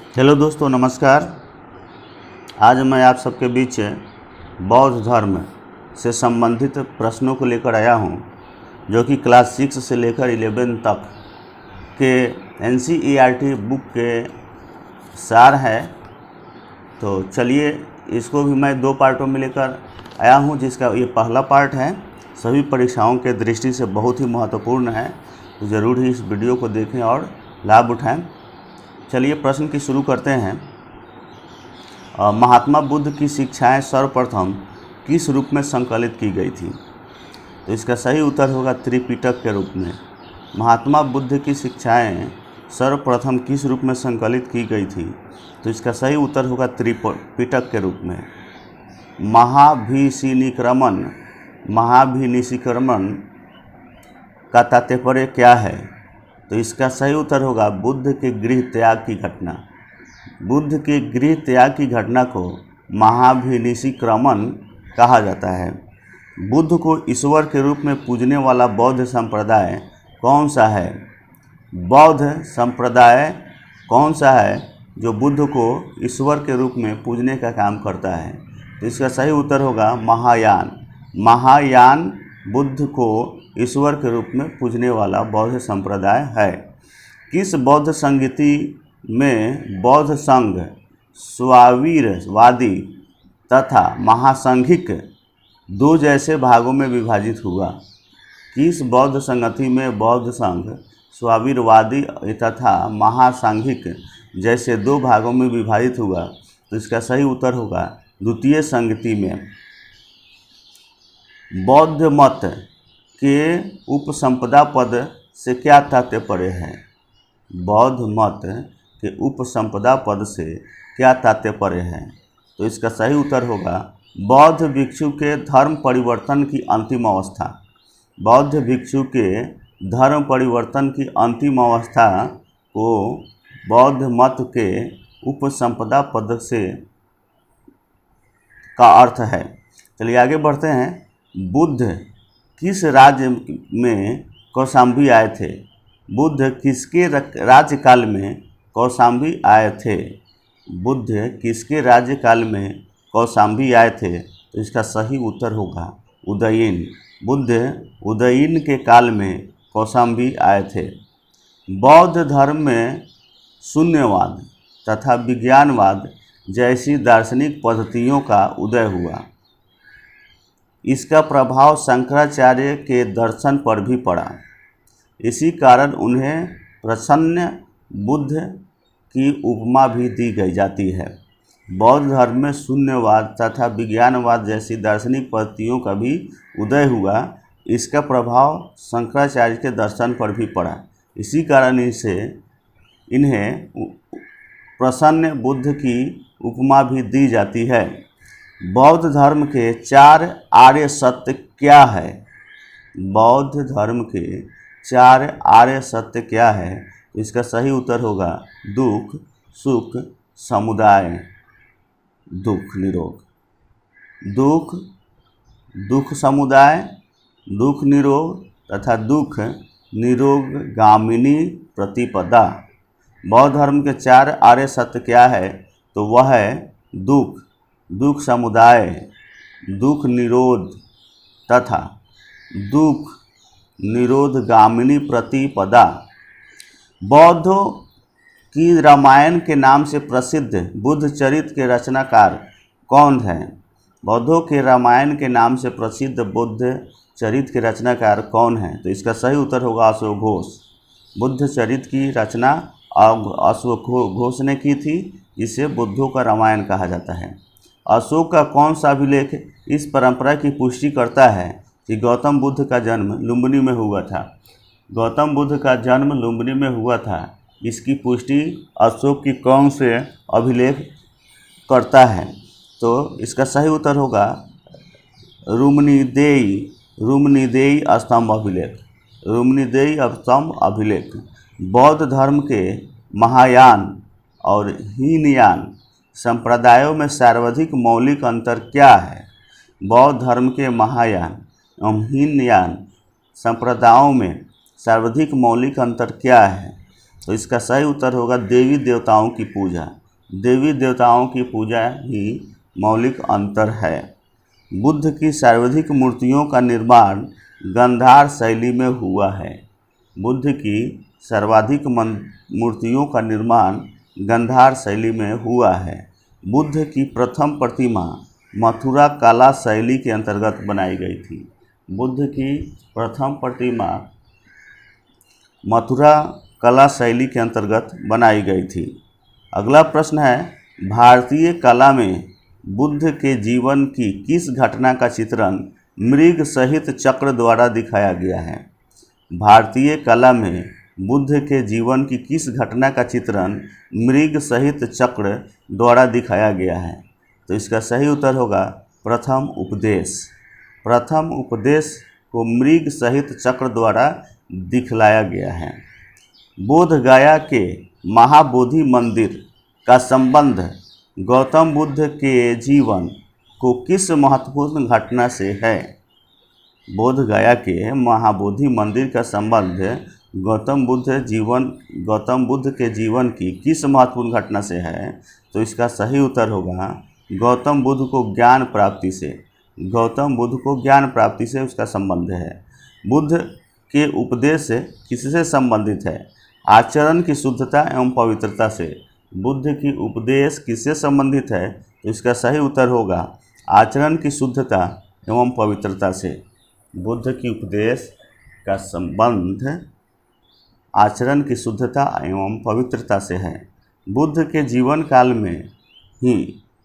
Hello दोस्तों, नमस्कार। आज मैं आप सबके बीच बौद्ध धर्म से संबंधित प्रश्नों को लेकर आया हूं, जो कि क्लास 6 से लेकर 11 तक के NCERT बुक के सार है। तो चलिए, इसको भी मैं 2 पार्टों में लेकर आया हूं, जिसका ये पहला पार्ट है। सभी परीक्षाओं के दृष्टि से बहुत ही महत्वपूर्ण है, तो ज़रूर ही इस वीडियो को देखें और लाभ उठाएं। चलिए प्रश्न की शुरू करते हैं। महात्मा बुद्ध की शिक्षाएं सर्वप्रथम किस रूप में संकलित की गई थी? तो इसका सही उत्तर होगा त्रिपिटक के रूप में। महात्मा बुद्ध की शिक्षाएं सर्वप्रथम किस रूप में संकलित की गई थी? तो इसका सही उत्तर होगा त्रिपिटक के रूप में। महाभिनिष्क्रमण का तात्पर्य क्या है? तो इसका सही उत्तर होगा बुद्ध के गृह त्याग की घटना। बुद्ध के गृह त्याग की घटना को महाभिनिष्क्रमण कहा जाता है। बुद्ध को ईश्वर के रूप में पूजने वाला बौद्ध संप्रदाय कौन सा है? बौद्ध संप्रदाय कौन सा है जो बुद्ध को ईश्वर के रूप में पूजने का काम करता है? तो इसका सही उत्तर होगा महायान। महायान बुद्ध को ईश्वर के रूप में पूजने वाला बौद्ध संप्रदाय है। किस बौद्ध संगीति में बौद्ध संघ स्वावीरवादी तथा महासंघिक दो जैसे भागों में विभाजित हुआ? किस बौद्ध संगति में बौद्ध संघ स्वावीरवादी तथा महासांघिक जैसे 2 भागों में विभाजित हुआ? तो इसका सही उत्तर होगा द्वितीय संगति में। बौद्ध मत के उपसंपदा पद से क्या तात्पर्य है? बौद्ध मत के उपसंपदा पद से क्या तात्पर्य है? तो इसका सही उत्तर होगा बौद्ध भिक्षु के धर्म परिवर्तन की अंतिम अवस्था। बौद्ध भिक्षु के धर्म परिवर्तन की अंतिम अवस्था को बौद्ध मत के उपसंपदा पद से का अर्थ है। चलिए आगे बढ़ते हैं। बुद्ध किस राज्य में कौशाम्बी आए थे? बुद्ध किसके राज्यकाल में कौशाम्बी आए थे? बुद्ध किसके राज्यकाल में कौशाम्बी आए थे? तो इसका सही उत्तर होगा उदयीन। बुद्ध उदयीन के काल में कौशाम्बी आए थे। बौद्ध धर्म में शून्यवाद तथा विज्ञानवाद जैसी दार्शनिक पद्धतियों का उदय हुआ। इसका प्रभाव शंकराचार्य के दर्शन पर भी पड़ा। इसी कारण उन्हें प्रसन्न बुद्ध की उपमा भी दी गई जाती है। बौद्ध धर्म में शून्यवाद तथा विज्ञानवाद जैसी दार्शनिक पद्धतियों का भी उदय हुआ। इसका प्रभाव शंकराचार्य के दर्शन पर भी पड़ा। इसी कारण इन्हें प्रसन्न बुद्ध की उपमा भी दी जाती है। बौद्ध धर्म के 4 आर्य सत्य क्या है? बौद्ध धर्म के 4 आर्य सत्य क्या है? इसका सही उत्तर होगा दुख, सुख, समुदाय, दुख, निरोग। दुख समुदाय, दुख निरोग तथा दुख निरोग गामिनी प्रतिपदा। बौद्ध धर्म के 4 आर्य सत्य क्या है? तो वह है दुख समुदाय, दुख निरोध तथा दुख निरोध गामिनी प्रतिपदा। बौद्धों की रामायण के नाम से प्रसिद्ध बुद्ध चरित्र के रचनाकार कौन हैं? बौद्धों के रामायण के नाम से प्रसिद्ध बुद्ध चरित्र के रचनाकार कौन हैं? तो इसका सही उत्तर होगा अशोक घोष। बुद्ध चरित्र की रचना अशोक घोष ने की थी, जिसे बुद्धों का रामायण कहा जाता है। अशोक का कौन सा अभिलेख इस परंपरा की पुष्टि करता है कि गौतम बुद्ध का जन्म लुम्बिनी में हुआ था? गौतम बुद्ध का जन्म लुम्बिनी में हुआ था। इसकी पुष्टि अशोक की कौन से अभिलेख करता है? तो इसका सही उत्तर होगा रुमनीदेयी स्तंभ अभिलेख। रुमनीदेयी स्तंभ अभिलेख। बौद्ध धर्म के महायान और हीनयान संप्रदायों में सर्वाधिक मौलिक अंतर क्या है? बौद्ध धर्म के महायान एवं हीनयान संप्रदायों में सर्वाधिक मौलिक अंतर क्या है? तो इसका सही उत्तर होगा देवी देवताओं की पूजा। देवी देवताओं की पूजा ही मौलिक अंतर है। बुद्ध की सर्वाधिक मूर्तियों का निर्माण गांधार शैली में हुआ है। बुद्ध की सर्वाधिक मूर्तियों का निर्माण गांधार शैली में हुआ है। बुद्ध की प्रथम प्रतिमा मथुरा कला शैली के अंतर्गत बनाई गई थी। बुद्ध की प्रथम प्रतिमा मथुरा कला शैली के अंतर्गत बनाई गई थी। अगला प्रश्न है, भारतीय कला में बुद्ध के जीवन की किस घटना का चित्रण मृग सहित चक्र द्वारा दिखाया गया है? भारतीय कला में बुद्ध के जीवन की किस घटना का चित्रण मृग सहित चक्र द्वारा दिखाया गया है? तो इसका सही उत्तर होगा प्रथम उपदेश। प्रथम उपदेश को मृग सहित चक्र द्वारा दिखलाया गया है। बोधगया के महाबोधि मंदिर का संबंध गौतम बुद्ध के जीवन को किस महत्वपूर्ण घटना से है? बोधगया के महाबोधि मंदिर का संबंध गौतम बुद्ध के जीवन की किस महत्वपूर्ण घटना से है? तो इसका सही उत्तर होगा गौतम बुद्ध को ज्ञान प्राप्ति से। गौतम बुद्ध को ज्ञान प्राप्ति से उसका संबंध है। बुद्ध के उपदेश किससे संबंधित है? आचरण की शुद्धता एवं पवित्रता से। बुद्ध की उपदेश किससे संबंधित है? तो इसका सही उत्तर होगा आचरण की शुद्धता एवं पवित्रता से। बुद्ध की उपदेश का संबंध आचरण की शुद्धता एवं पवित्रता से है। बुद्ध के जीवन काल में ही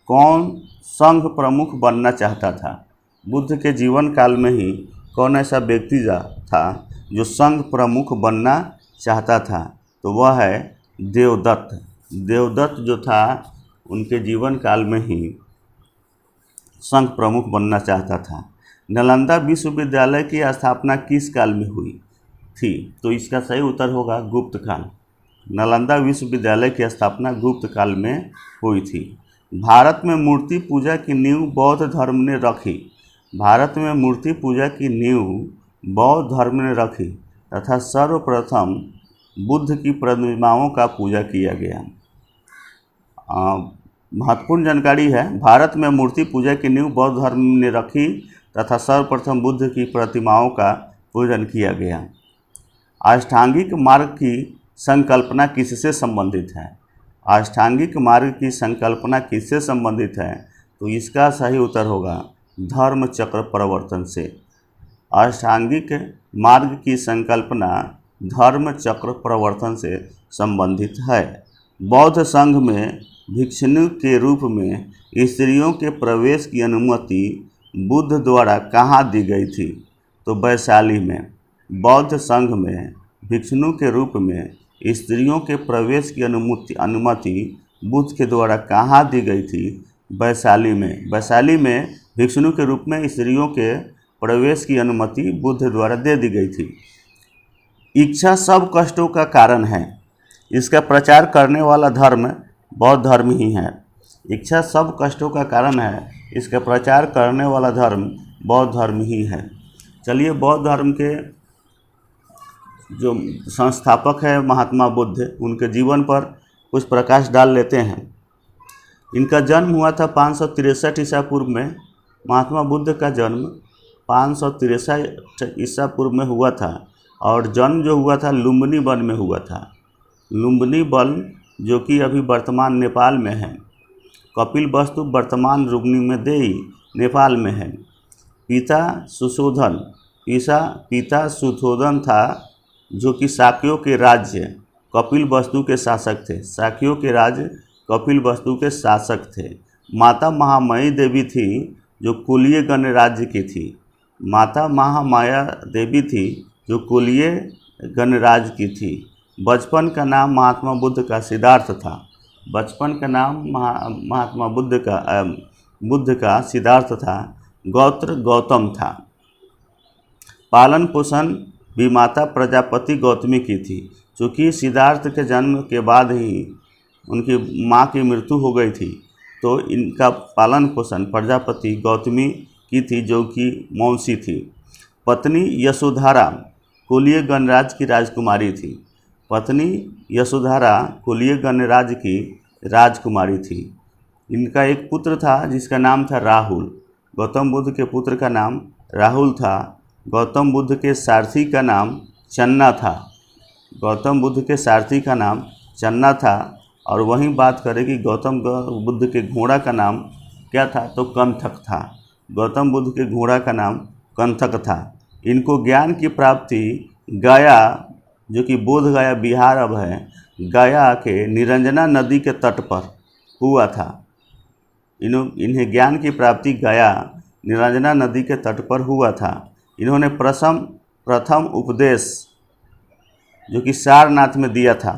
कौन संघ प्रमुख बनना चाहता था? बुद्ध के जीवन काल में ही कौन ऐसा व्यक्ति था जो संघ प्रमुख बनना चाहता था? तो वह है देवदत्त। देवदत्त जो था उनके जीवन काल में ही संघ प्रमुख बनना चाहता था। नालंदा विश्वविद्यालय की स्थापना किस काल में हुई थी? तो इसका सही उत्तर होगा गुप्त काल। नालंदा विश्वविद्यालय की स्थापना गुप्त काल में हुई थी। भारत में मूर्ति पूजा की नींव बौद्ध धर्म ने रखी। भारत में मूर्ति पूजा की नींव बौद्ध धर्म ने रखी तथा सर्वप्रथम बुद्ध की प्रतिमाओं का पूजा किया गया। महत्वपूर्ण जानकारी है, भारत में मूर्ति पूजा की नींव बौद्ध धर्म ने रखी तथा सर्वप्रथम बुद्ध की प्रतिमाओं का पूजन किया गया। अष्टांगिक मार्ग की संकल्पना किससे संबंधित है? अष्टांगिक मार्ग की संकल्पना किससे संबंधित है? तो इसका सही उत्तर होगा धर्म चक्र प्रवर्तन से। अष्टांगिक मार्ग की संकल्पना धर्म चक्र प्रवर्तन से संबंधित है। बौद्ध संघ में भिक्षुणी के रूप में स्त्रियों के प्रवेश की अनुमति बुद्ध द्वारा कहाँ दी गई थी? तो वैशाली में। बौद्ध संघ में भिक्षुणी के रूप में स्त्रियों के प्रवेश की अनुमति बुद्ध के द्वारा कहाँ दी गई थी? वैशाली में। वैशाली में भिक्षुणी के रूप में स्त्रियों के प्रवेश की अनुमति बुद्ध द्वारा दे दी गई थी। इच्छा सब कष्टों का कारण है। इसका प्रचार करने वाला धर्म बौद्ध धर्म ही है। इच्छा सब कष्टों का कारण है, इसका प्रचार करने वाला धर्म बौद्ध धर्म ही है। चलिए, बौद्ध धर्म के जो संस्थापक है महात्मा बुद्ध, उनके जीवन पर कुछ प्रकाश डाल लेते हैं। इनका जन्म हुआ था 563 ईसा पूर्व में। महात्मा बुद्ध का जन्म 563 ईसा पूर्व में हुआ था और जन्म जो हुआ था लुम्बिनी वन में हुआ था। लुम्बिनी वन जो कि अभी वर्तमान नेपाल में है। कपिलवस्तु वर्तमान रुक्मिणीदेही नेपाल में है। पिता सुशोधन था जो कि शाक्यों के राज्य कपिलवस्तु के शासक थे। शाक्यों के राज्य कपिलवस्तु के शासक थे। माता महामाया देवी थी जो कुलीय गणराज्य की थी। माता महामाया देवी थी जो कुलीय गणराज्य की थी। बचपन का नाम महात्मा बुद्ध का सिद्धार्थ था। बचपन का नाम महात्मा बुद्ध का सिद्धार्थ था। गोत्र गौतम था। पालन पोषण भी माता प्रजापति गौतमी की थी। चूँकि सिद्धार्थ के जन्म के बाद ही उनकी माँ की मृत्यु हो गई थी, तो इनका पालन पोषण प्रजापति गौतमी की थी जो कि मौसी थी। पत्नी यशोधरा कुलीय गणराज्य की राजकुमारी थी। पत्नी यशोधरा कुलीय गणराज्य की राजकुमारी थी। इनका एक पुत्र था जिसका नाम था राहुल। गौतम बुद्ध के पुत्र का नाम राहुल था। गौतम बुद्ध के सारथी का नाम चन्ना था। गौतम बुद्ध के सारथी का नाम चन्ना था। और वहीं बात करें कि गौतम बुद्ध के घोड़ा का नाम क्या था, तो कंथक था। गौतम बुद्ध के घोड़ा का नाम कंथक था। इनको ज्ञान की प्राप्ति गया, जो कि बोध गया बिहार अब है, गया के निरंजना नदी के तट पर हुआ था। इन्हें ज्ञान की प्राप्ति गया निरंजना नदी के तट पर हुआ था। इन्होंने प्रथम उपदेश जो कि सारनाथ में दिया था,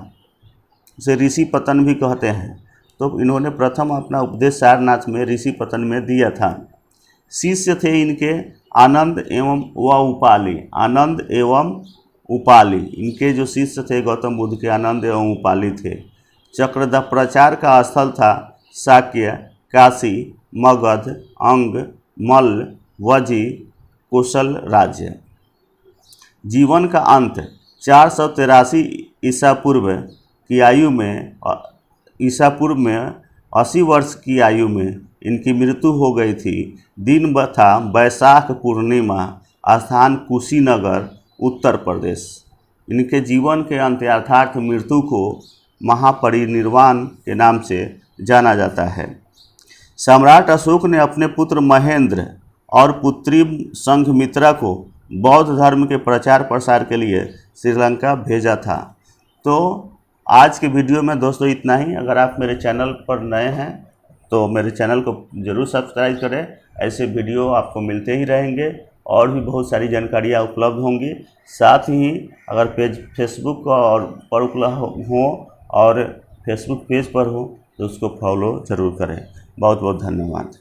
उसे ऋषि पतन भी कहते हैं। तो इन्होंने प्रथम अपना उपदेश सारनाथ में ऋषि पतन में दिया था। शिष्य थे इनके आनंद एवं व उपाली। आनंद एवं उपाली इनके जो शिष्य थे गौतम बुद्ध के आनंद एवं उपाली थे। चक्रदा प्रचार का स्थल था शाक्य, काशी, मगध, अंग, मल्ल, वजी, कुशल राज्य। जीवन का अंत 483 ईसा पूर्व की आयु में, ईसा पूर्व में 80 वर्ष की आयु में इनकी मृत्यु हो गई थी। दिन था वैशाख पूर्णिमा, स्थान कुशीनगर, उत्तर प्रदेश। इनके जीवन के अंत अर्थात मृत्यु को महापरिनिर्वाण के नाम से जाना जाता है। सम्राट अशोक ने अपने पुत्र महेंद्र और पुत्री संघमित्रा को बौद्ध धर्म के प्रचार प्रसार के लिए श्रीलंका भेजा था। तो आज के वीडियो में दोस्तों इतना ही। अगर आप मेरे चैनल पर नए हैं तो मेरे चैनल को ज़रूर सब्सक्राइब करें। ऐसे वीडियो आपको मिलते ही रहेंगे और भी बहुत सारी जानकारियाँ उपलब्ध होंगी। साथ ही अगर पेज फेसबुक पर उपलब्ध हो और फेसबुक पेज पर हो तो उसको फॉलो ज़रूर करें। बहुत बहुत धन्यवाद।